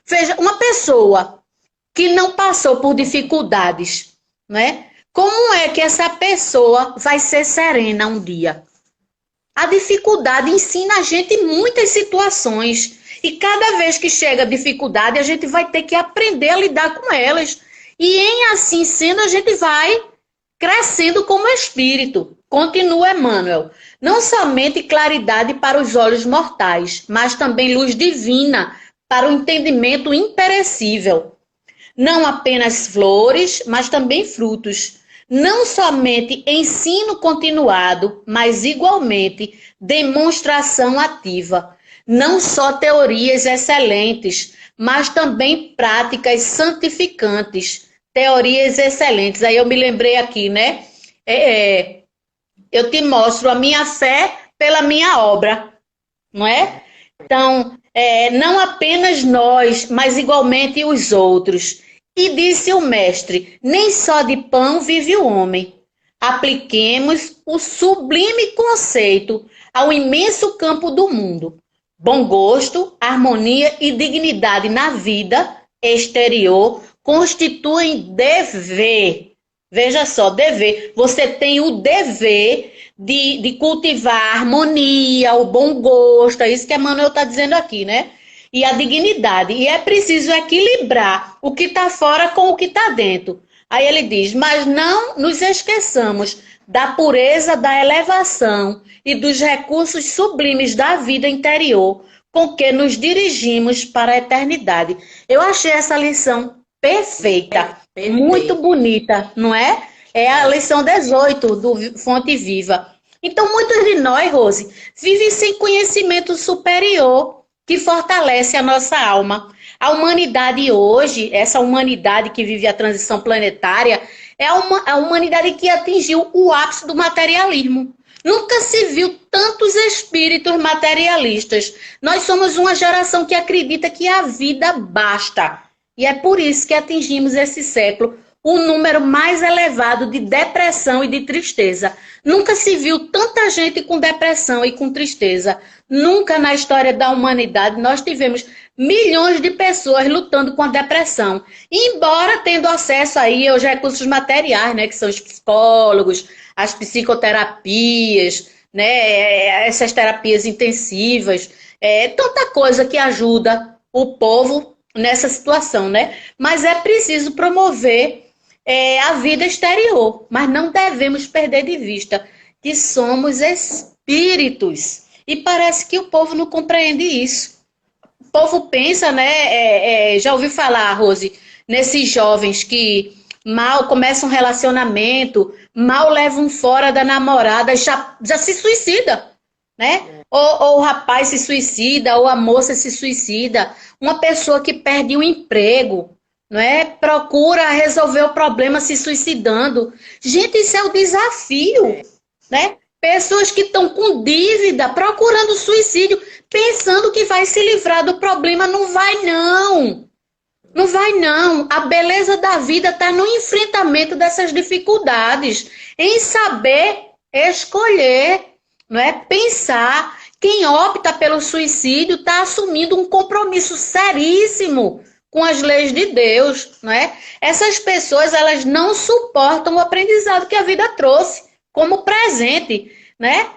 Veja, uma pessoa que não passou por dificuldades, né? Como é que essa pessoa vai ser serena um dia? A dificuldade ensina a gente muitas situações. E cada vez que chega a dificuldade, a gente vai ter que aprender a lidar com elas. E em assim sendo, a gente vai crescendo como espírito. Continua Emmanuel. Não somente claridade para os olhos mortais, mas também luz divina para o entendimento imperecível. Não apenas flores, mas também frutos. Não somente ensino continuado, mas igualmente demonstração ativa. Não só teorias excelentes, mas também práticas santificantes. Teorias excelentes. Aí eu me lembrei aqui, né? Eu te mostro a minha fé pela minha obra, não é? Então, não apenas nós, mas igualmente os outros. E disse o mestre, nem só de pão vive o homem. Apliquemos o sublime conceito ao imenso campo do mundo. Bom gosto, harmonia e dignidade na vida exterior constituem dever. Veja só, dever. Você tem o dever de cultivar a harmonia, o bom gosto, é isso que Emmanuel está dizendo aqui, né? E a dignidade. E é preciso equilibrar o que está fora com o que está dentro. Aí ele diz, mas não nos esqueçamos da pureza, da elevação e dos recursos sublimes da vida interior com que nos dirigimos para a eternidade. Eu achei essa lição perfeita, muito bonita, não é? É a lição 18 do Fonte Viva. Então, muitos de nós, Rose, vivem sem conhecimento superior que fortalece a nossa alma. A humanidade hoje, essa humanidade que vive a transição planetária, é a humanidade que atingiu o ápice do materialismo. Nunca se viu tantos espíritos materialistas. Nós somos uma geração que acredita que a vida basta. E é por isso que atingimos esse século o número mais elevado de depressão e de tristeza. Nunca se viu tanta gente com depressão e com tristeza. Nunca na história da humanidade nós tivemos milhões de pessoas lutando com a depressão. Embora tendo acesso aí aos recursos materiais, né, que são os psicólogos, as psicoterapias, né, essas terapias intensivas, tanta coisa que ajuda o povo nessa situação, né? Mas é preciso promover a vida exterior, mas não devemos perder de vista que somos espíritos. E parece que o povo não compreende isso. O povo pensa, né? Já ouvi falar, Rose, nesses jovens que mal começam um relacionamento, mal levam fora da namorada, já se suicida, né? Ou o rapaz se suicida, ou a moça se suicida. Uma pessoa que perde um emprego, não é? Procura resolver o problema se suicidando. Gente, isso é o desafio, né? Pessoas que estão com dívida, procurando suicídio, pensando que vai se livrar do problema. Não vai, não. Não vai, não. A beleza da vida está no enfrentamento dessas dificuldades, em saber escolher, não é? Pensar. Quem opta pelo suicídio está assumindo um compromisso seríssimo com as leis de Deus, não é? Essas pessoas, elas não suportam o aprendizado que a vida trouxe como presente, né?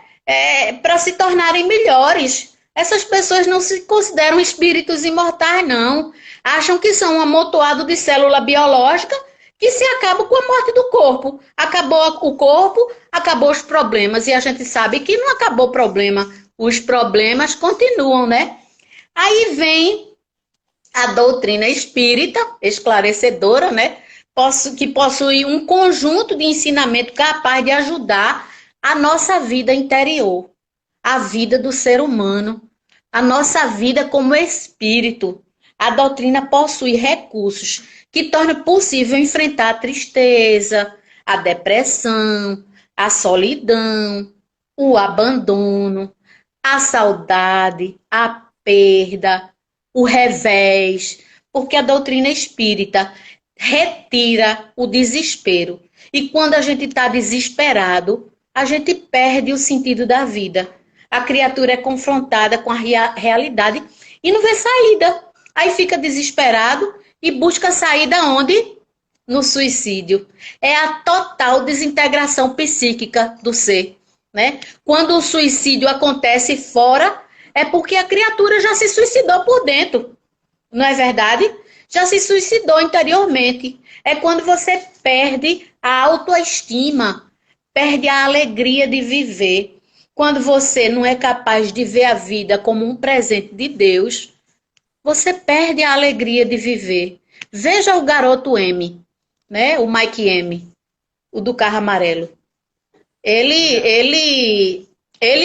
Para se tornarem melhores. Essas pessoas não se consideram espíritos imortais, não. Acham que são um amontoado de célula biológica que se acaba com a morte do corpo. Acabou o corpo, acabou os problemas. E a gente sabe que não acabou o problema os problemas continuam, né? Aí vem a doutrina espírita, esclarecedora, né? Que possui um conjunto de ensinamento capaz de ajudar a nossa vida interior, a vida do ser humano, a nossa vida como espírito. A doutrina possui recursos que tornam possível enfrentar a tristeza, a depressão, a solidão, o abandono, a saudade, a perda, o revés, porque a doutrina espírita retira o desespero. E quando a gente está desesperado, a gente perde o sentido da vida. A criatura é confrontada com a realidade e não vê saída. Aí fica desesperado e busca saída onde? No suicídio. É a total desintegração psíquica do ser, né? Quando o suicídio acontece fora, é porque a criatura já se suicidou por dentro. Não é verdade? Já se suicidou interiormente. É quando você perde a autoestima, perde a alegria de viver. Quando você não é capaz de ver a vida como um presente de Deus, você perde a alegria de viver. Veja o garoto M, né? O Mike M, o do carro amarelo. Ele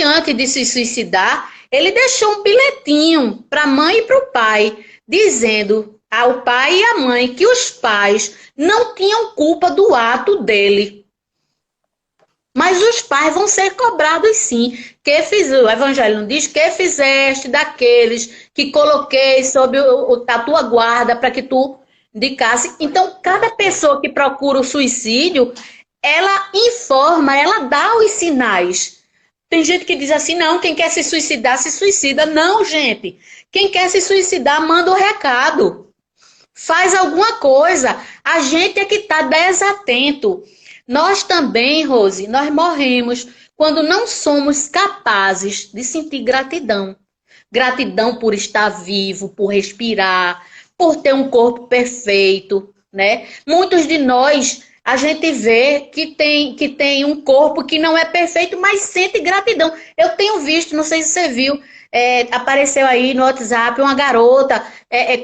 antes de se suicidar, ele deixou um bilhetinho para a mãe e para o pai, dizendo ao pai e à mãe que os pais não tinham culpa do ato dele. Mas os pais vão ser cobrados sim. O Evangelho não diz que fizeste daqueles que coloquei sob a tua guarda para que tu indicasse. Então, cada pessoa que procura o suicídio, ela informa, ela dá os sinais. Tem gente que diz assim, não, quem quer se suicidar, se suicida. Não, gente. Quem quer se suicidar, manda o recado. Faz alguma coisa. A gente é que está desatento. Nós também, Rose, nós morremos quando não somos capazes de sentir gratidão. Gratidão por estar vivo, por respirar, por ter um corpo perfeito, né? Muitos de nós, a gente vê que tem um corpo que não é perfeito, mas sente gratidão. Eu tenho visto, não sei se você viu, apareceu aí no WhatsApp uma garota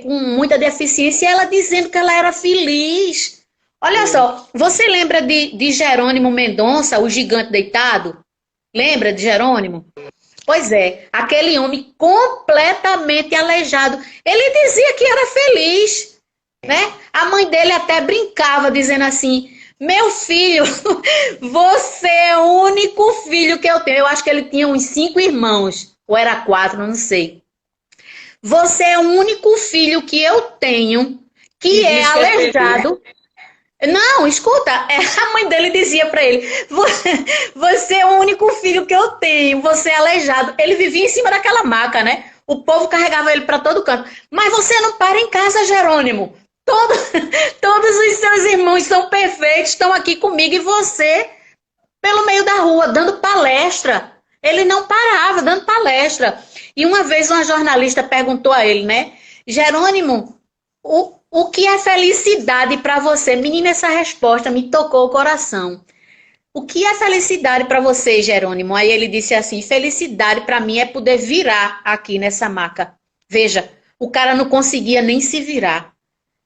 com muita deficiência e ela dizendo que ela era feliz. Olha só, você lembra de Jerônimo Mendonça, o gigante deitado? Lembra de Jerônimo? Pois é, aquele homem completamente aleijado. Ele dizia que era feliz, né? A mãe dele até brincava, dizendo assim, meu filho, você é o único filho que eu tenho. Eu acho que ele tinha uns 5 irmãos, ou era 4, não sei. Você é o único filho que eu tenho que é aleijado. Não, escuta, a mãe dele dizia para ele, você é o único filho que eu tenho, você é aleijado. Ele vivia em cima daquela maca, né? O povo carregava ele para todo canto. Mas você não para em casa, Jerônimo. Todos os seus irmãos são perfeitos, estão aqui comigo e você, pelo meio da rua, dando palestra. Ele não parava, dando palestra. E uma vez uma jornalista perguntou a ele, né? Jerônimo, o que é felicidade para você? Menina, essa resposta me tocou o coração. O que é felicidade para você, Jerônimo? Aí ele disse assim, felicidade para mim é poder virar aqui nessa maca. Veja, o cara não conseguia nem se virar.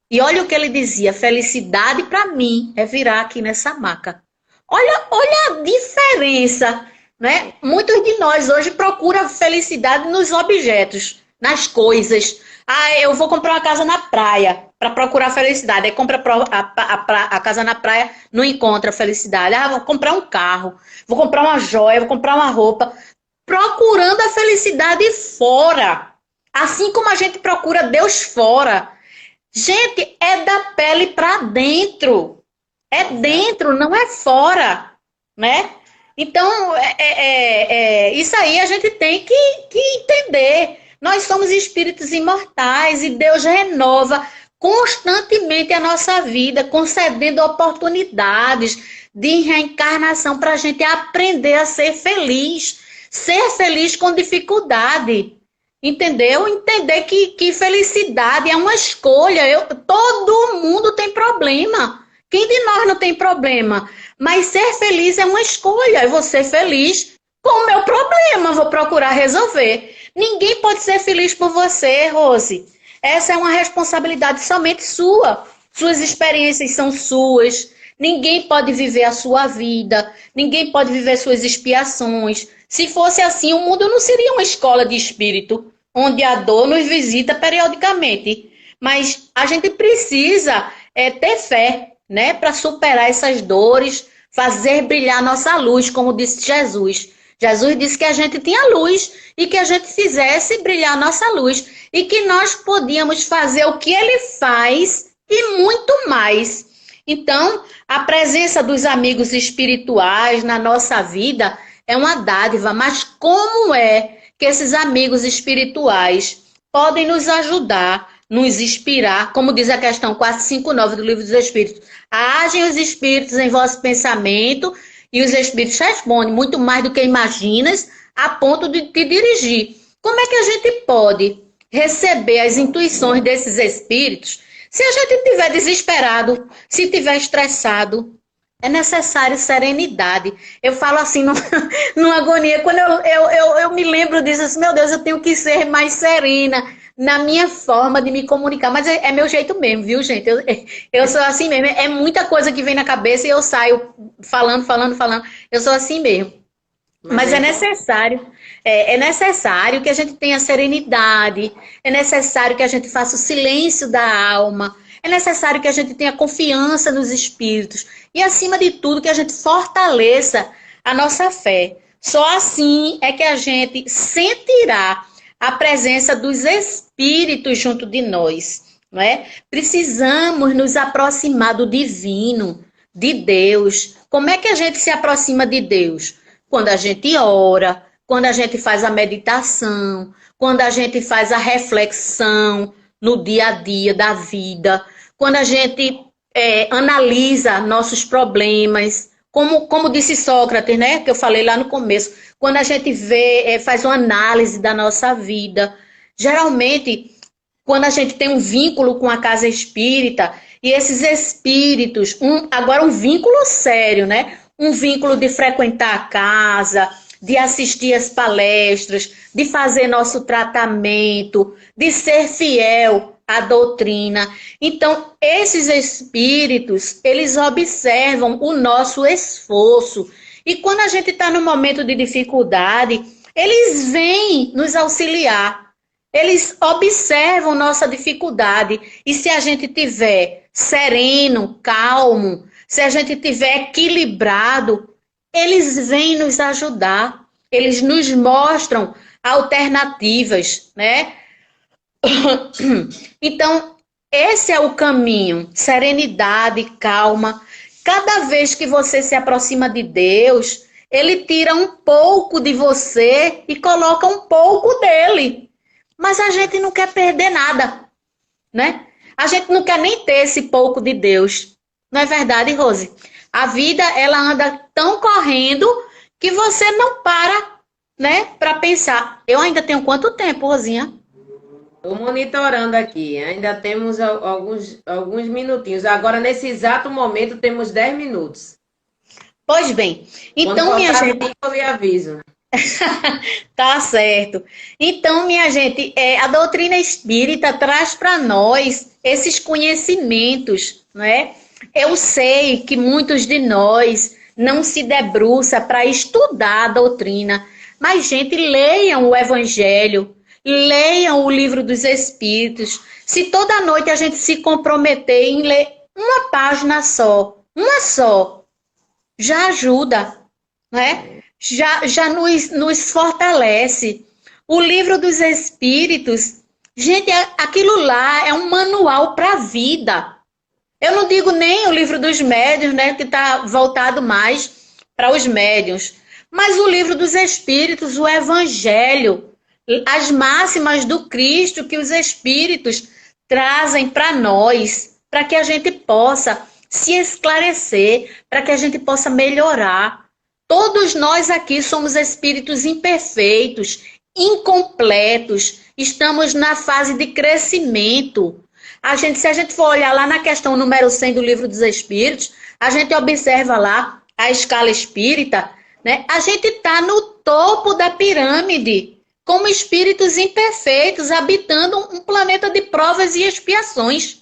E olha o que ele dizia, felicidade para mim é virar aqui nessa maca. Olha a diferença, né? Muitos de nós hoje procuram felicidade nos objetos, nas coisas. Ah, eu vou comprar uma casa na praia para procurar felicidade. Aí compra a casa na praia, não encontra felicidade. Ah, vou comprar um carro, vou comprar uma joia, vou comprar uma roupa. Procurando a felicidade fora. Assim como a gente procura Deus fora. Gente, é da pele para dentro. É dentro, não é fora, né? Então, isso aí a gente tem que entender. Nós somos espíritos imortais e Deus renova constantemente a nossa vida, concedendo oportunidades de reencarnação para a gente aprender a ser feliz com dificuldade. Entendeu? Entender que felicidade é uma escolha. Todo mundo tem problema. Quem de nós não tem problema? Mas ser feliz é uma escolha. Eu vou ser feliz com o meu problema, vou procurar resolver. Ninguém pode ser feliz por você, Rose. Essa é uma responsabilidade somente sua. Suas experiências são suas. Ninguém pode viver a sua vida. Ninguém pode viver suas expiações. Se fosse assim, o mundo não seria uma escola de espírito, onde a dor nos visita periodicamente. Mas a gente precisa ter fé, né, para superar essas dores, fazer brilhar nossa luz, como disse Jesus. Jesus disse que a gente tinha luz e que a gente fizesse brilhar nossa luz e que nós podíamos fazer o que ele faz e muito mais. Então, a presença dos amigos espirituais na nossa vida é uma dádiva, mas como é que esses amigos espirituais podem nos ajudar, nos inspirar, como diz a questão 459 do Livro dos Espíritos? Agem os espíritos em vosso pensamento e os espíritos respondem muito mais do que imaginas, a ponto de te dirigir. Como é que a gente pode receber as intuições desses espíritos se a gente estiver desesperado, se estiver estressado? É necessário serenidade. Eu falo assim, numa agonia, quando eu me lembro disso, assim, meu Deus, eu tenho que ser mais serena na minha forma de me comunicar. Mas é meu jeito mesmo, viu, gente? Eu sou assim mesmo. É muita coisa que vem na cabeça e eu saio falando. Eu sou assim mesmo. Mas é necessário. É necessário que a gente tenha serenidade. É necessário que a gente faça o silêncio da alma. É necessário que a gente tenha confiança nos espíritos. E, acima de tudo, que a gente fortaleça a nossa fé. Só assim é que a gente sentirá a presença dos espíritos junto de nós, não é? Precisamos nos aproximar do divino, de Deus. Como é que a gente se aproxima de Deus? Quando a gente ora, quando a gente faz a meditação, quando a gente faz a reflexão no dia a dia da vida, quando a gente analisa nossos problemas, como disse Sócrates, né, que eu falei lá no começo, quando a gente faz uma análise da nossa vida. Geralmente, quando a gente tem um vínculo com a casa espírita, e esses espíritos, agora um vínculo sério, né? Um vínculo de frequentar a casa, de assistir as palestras, de fazer nosso tratamento, de ser fiel à doutrina. Então, esses espíritos, eles observam o nosso esforço. E quando a gente está no momento de dificuldade, eles vêm nos auxiliar. Eles observam nossa dificuldade. E se a gente tiver sereno, calmo, se a gente tiver equilibrado, eles vêm nos ajudar. Eles nos mostram alternativas, né? Então, esse é o caminho. Serenidade, calma. Cada vez que você se aproxima de Deus, ele tira um pouco de você e coloca um pouco dele. Mas a gente não quer perder nada, né? A gente não quer nem ter esse pouco de Deus. Não é verdade, Rose? A vida, ela anda tão correndo que você não para, né, para pensar. Eu ainda tenho quanto tempo, Rosinha? Estou monitorando aqui. Ainda temos alguns minutinhos. Agora, nesse exato momento, temos 10 minutos. Pois bem. Então, minha gente... eu lhe aviso. Tá certo. Então, minha gente, a doutrina espírita traz para nós esses conhecimentos, não é? Eu sei que muitos de nós não se debruçam para estudar a doutrina, mas, gente, leiam o Evangelho, leiam o Livro dos Espíritos. Se toda noite a gente se comprometer em ler uma página só, uma só, já ajuda, não é? Já nos fortalece. O Livro dos Espíritos, gente, aquilo lá é um manual para a vida. Eu não digo nem o Livro dos Médiuns, né, que está voltado mais para os médiuns, mas o Livro dos Espíritos, o Evangelho, as máximas do Cristo que os Espíritos trazem para nós, para que a gente possa se esclarecer, para que a gente possa melhorar. Todos nós aqui somos espíritos imperfeitos, incompletos, estamos na fase de crescimento. Se a gente for olhar lá na questão número 100 do Livro dos Espíritos, a gente observa lá a escala espírita, né? A gente está no topo da pirâmide, como espíritos imperfeitos, habitando um planeta de provas e expiações.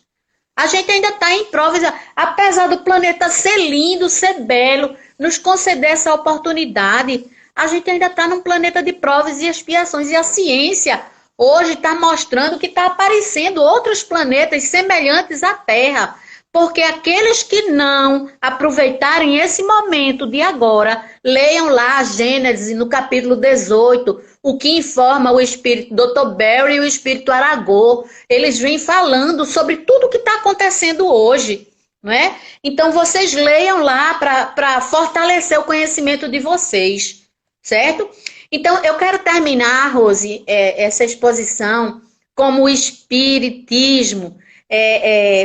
A gente ainda está em provas, apesar do planeta ser lindo, ser belo, nos conceder essa oportunidade, a gente ainda está num planeta de provas e expiações. E a ciência hoje está mostrando que está aparecendo outros planetas semelhantes à Terra. Porque aqueles que não aproveitarem esse momento de agora, leiam lá a Gênesis, no capítulo 18, o que informa o espírito Dr. Barry e o espírito Aragô. Eles vêm falando sobre tudo o que está acontecendo hoje, não é? Então, vocês leiam lá para fortalecer o conhecimento de vocês, certo? Então, eu quero terminar, Rose, essa exposição como o espiritismo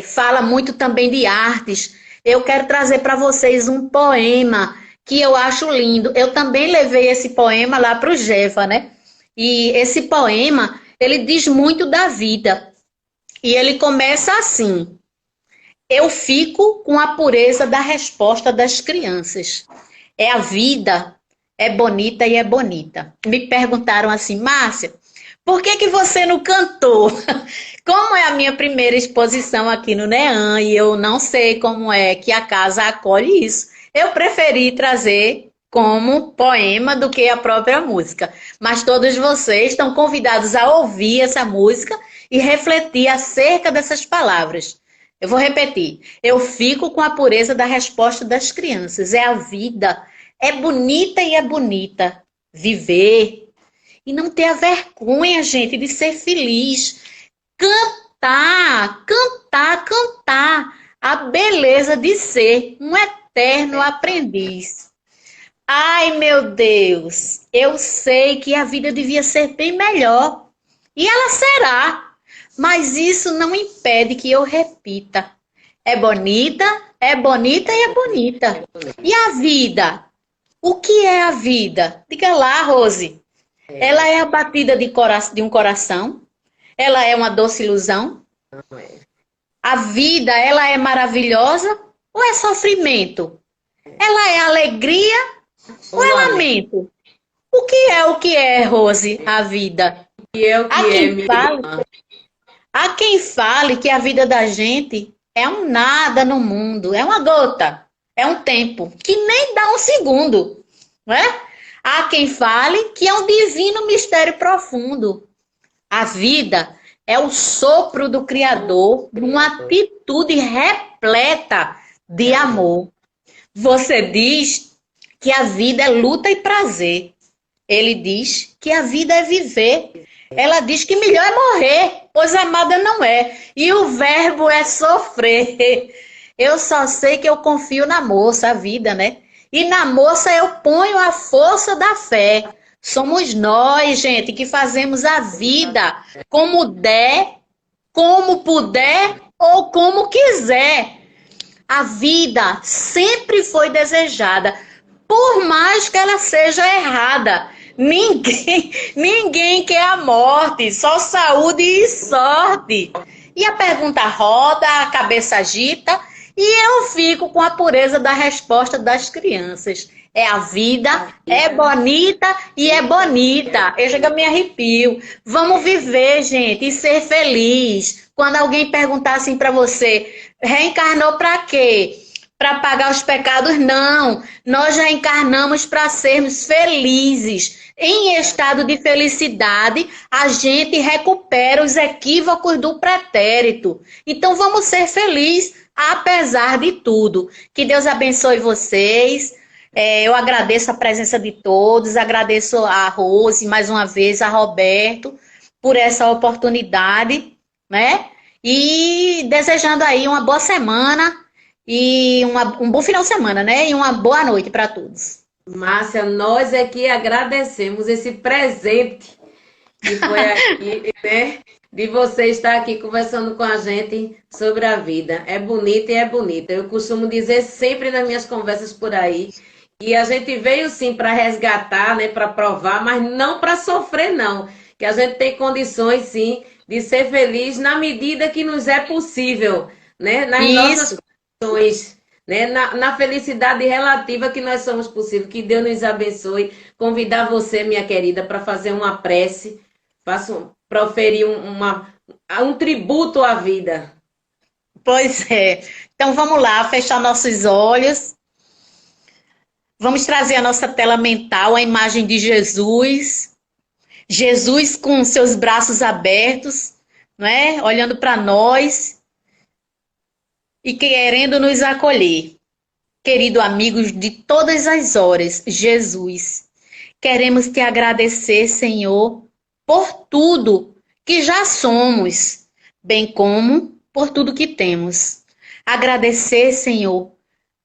fala muito também de artes. Eu quero trazer para vocês um poema que eu acho lindo. Eu também levei esse poema lá para o Jefa, né? E esse poema, ele diz muito da vida. E ele começa assim: eu fico com a pureza da resposta das crianças. É a vida, é bonita e é bonita. Me perguntaram assim, Márcia, por que você não cantou? Como é a minha primeira exposição aqui no NEAM e eu não sei como é que a casa acolhe isso, eu preferi trazer como poema do que a própria música. Mas todos vocês estão convidados a ouvir essa música e refletir acerca dessas palavras. Eu vou repetir. Eu fico com a pureza da resposta das crianças. É a vida. É bonita e é bonita. Viver. E não ter a vergonha, gente, de ser feliz. Cantar, cantar, cantar. A beleza de ser um eterno aprendiz. Ai, meu Deus, eu sei que a vida devia ser bem melhor. E ela será. Mas isso não impede que eu repita. É bonita e é bonita. E a vida? O que é a vida? Diga lá, Rose. Ela é a batida de um coração? Ela é uma doce ilusão? Não é. A vida, ela é maravilhosa ou é sofrimento? Ela é alegria ou é lamento? O que é, Rose, a vida? E é o que é, minha irmã. Há quem fale que a vida da gente é um nada no mundo, é uma gota, é um tempo, que nem dá um segundo, não é? Há quem fale que é um divino mistério profundo. A vida é o sopro do Criador, uma atitude repleta de amor. Você diz que a vida é luta e prazer. Ele diz que a vida é viver. Ela diz que melhor é morrer, pois amada não é. E o verbo é sofrer. Eu só sei que eu confio na moça, a vida, né? E na moça eu ponho a força da fé. Somos nós, gente, que fazemos a vida como der, como puder ou como quiser. A vida sempre foi desejada, por mais que ela seja errada. Ninguém quer a morte, só saúde e sorte. E a pergunta roda, a cabeça agita, e eu fico com a pureza da resposta das crianças. É a vida, é bonita e é bonita. Eu chego a me arrepio. Vamos viver, gente, e ser feliz. Quando alguém perguntar assim para você, reencarnou para quê? Para pagar os pecados? Não. Nós já encarnamos para sermos felizes. Em estado de felicidade, a gente recupera os equívocos do pretérito. Então, vamos ser felizes, apesar de tudo. Que Deus abençoe vocês. Eu agradeço a presença de todos, agradeço a Rose, mais uma vez, a Roberto, por essa oportunidade, né? E desejando aí uma boa semana e um bom final de semana, né? E uma boa noite para todos. Márcia, nós aqui agradecemos esse presente que foi aqui, né? De você estar aqui conversando com a gente sobre a vida. É bonita e é bonita. Eu costumo dizer sempre nas minhas conversas por aí, e a gente veio sim para resgatar, né, para provar, mas não para sofrer, não. Que a gente tem condições sim de ser feliz na medida que nos é possível, né, nas nossas condições, né? Na felicidade relativa que nós somos possível. Que Deus nos abençoe. Convidar você, minha querida, para fazer uma prece, proferir um tributo à vida. Pois é. Então vamos lá, fechar nossos olhos. Vamos trazer a nossa tela mental, a imagem de Jesus. Jesus com seus braços abertos, não é? Olhando para nós e querendo nos acolher. Querido amigo de todas as horas, Jesus, queremos te agradecer, Senhor, por tudo que já somos, bem como por tudo que temos. Agradecer, Senhor,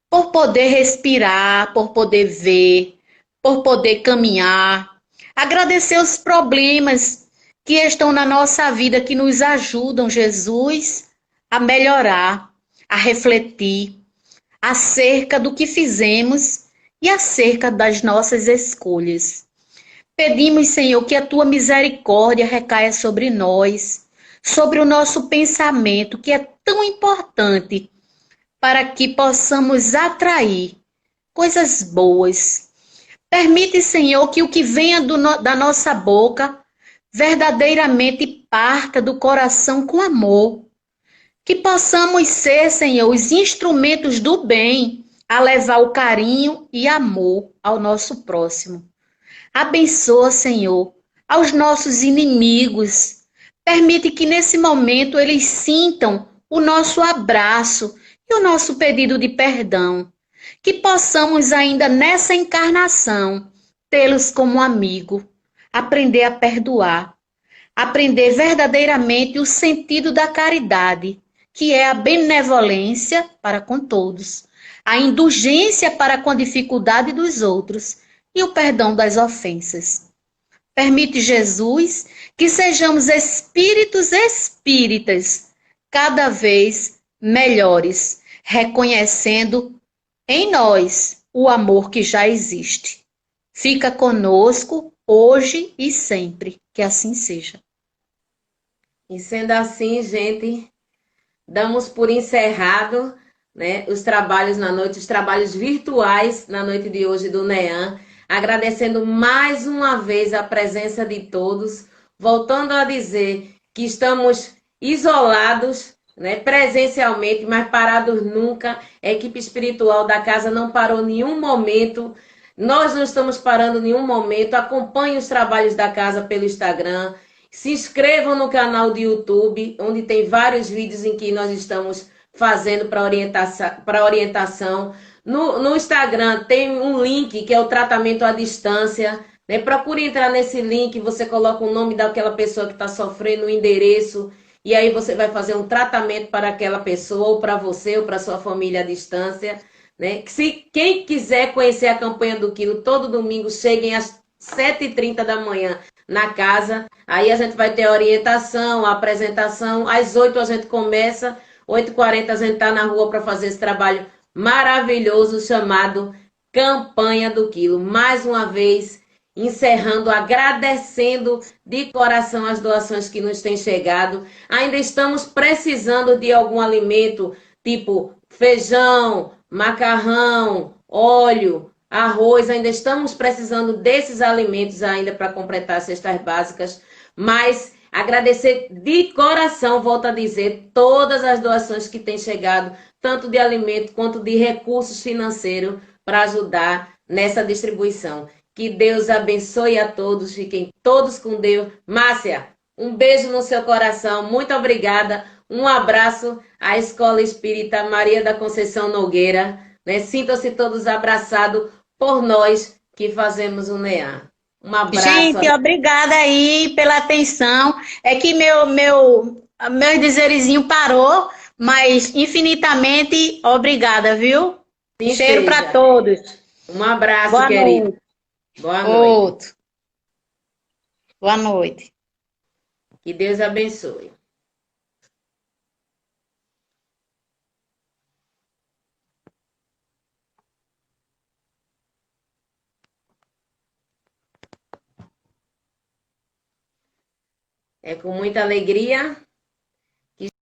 por poder respirar, por poder ver, por poder caminhar. Agradecer os problemas que estão na nossa vida, que nos ajudam, Jesus, a melhorar, a refletir acerca do que fizemos e acerca das nossas escolhas. Pedimos, Senhor, que a tua misericórdia recaia sobre nós, sobre o nosso pensamento, que é tão importante para que possamos atrair coisas boas. Permite, Senhor, que o que venha da nossa boca verdadeiramente parta do coração com amor. Que possamos ser, Senhor, os instrumentos do bem a levar o carinho e amor ao nosso próximo. Abençoa, Senhor, aos nossos inimigos. Permite que nesse momento eles sintam o nosso abraço e o nosso pedido de perdão. Que possamos ainda nessa encarnação tê-los como amigo, aprender a perdoar, aprender verdadeiramente o sentido da caridade, que é a benevolência para com todos, a indulgência para com a dificuldade dos outros e o perdão das ofensas. Permite, Jesus, que sejamos espíritos espíritas cada vez melhores, reconhecendo em nós o amor que já existe. Fica conosco hoje e sempre, que assim seja. E sendo assim, gente, damos por encerrado, né, os trabalhos na noite, os trabalhos virtuais na noite de hoje do NEAM, agradecendo mais uma vez a presença de todos, voltando a dizer que estamos isolados, né, presencialmente, mas parados nunca. A equipe espiritual da casa não parou nenhum momento, nós não estamos parando nenhum momento. Acompanhe os trabalhos da casa pelo Instagram, se inscrevam no canal do YouTube, onde tem vários vídeos em que nós estamos fazendo para orientação. No Instagram tem um link que é o tratamento à distância. Né? Procure entrar nesse link, você coloca o nome daquela pessoa que está sofrendo, o endereço, e aí você vai fazer um tratamento para aquela pessoa, ou para você, ou para sua família à distância. Né? Se quem quiser conhecer a campanha do Quilo, todo domingo, cheguem às 7h30 da manhã na casa. Aí a gente vai ter a orientação, a apresentação. Às 8 a gente começa, 8h40 a gente está na rua para fazer esse trabalho maravilhoso chamado Campanha do Quilo. Mais uma vez, encerrando, agradecendo de coração as doações que nos têm chegado. Ainda estamos precisando de algum alimento, tipo feijão, macarrão, óleo, arroz. Ainda estamos precisando desses alimentos ainda para completar as cestas básicas, mas agradecer de coração, volto a dizer, todas as doações que têm chegado, tanto de alimento quanto de recursos financeiros para ajudar nessa distribuição. Que Deus abençoe a todos, fiquem todos com Deus. Márcia, um beijo no seu coração, muito obrigada, um abraço à Escola Espírita Maria da Conceição Nogueira, né? Sintam-se todos abraçados por nós que fazemos o NEAM. Um abraço. Gente, obrigada aí pela atenção. É que meu dizerezinho parou, mas infinitamente obrigada, viu? Sim, cheiro para todos. Um abraço, boa querido. Noite. Boa noite. Outro. Boa noite. Que Deus abençoe. É com muita alegria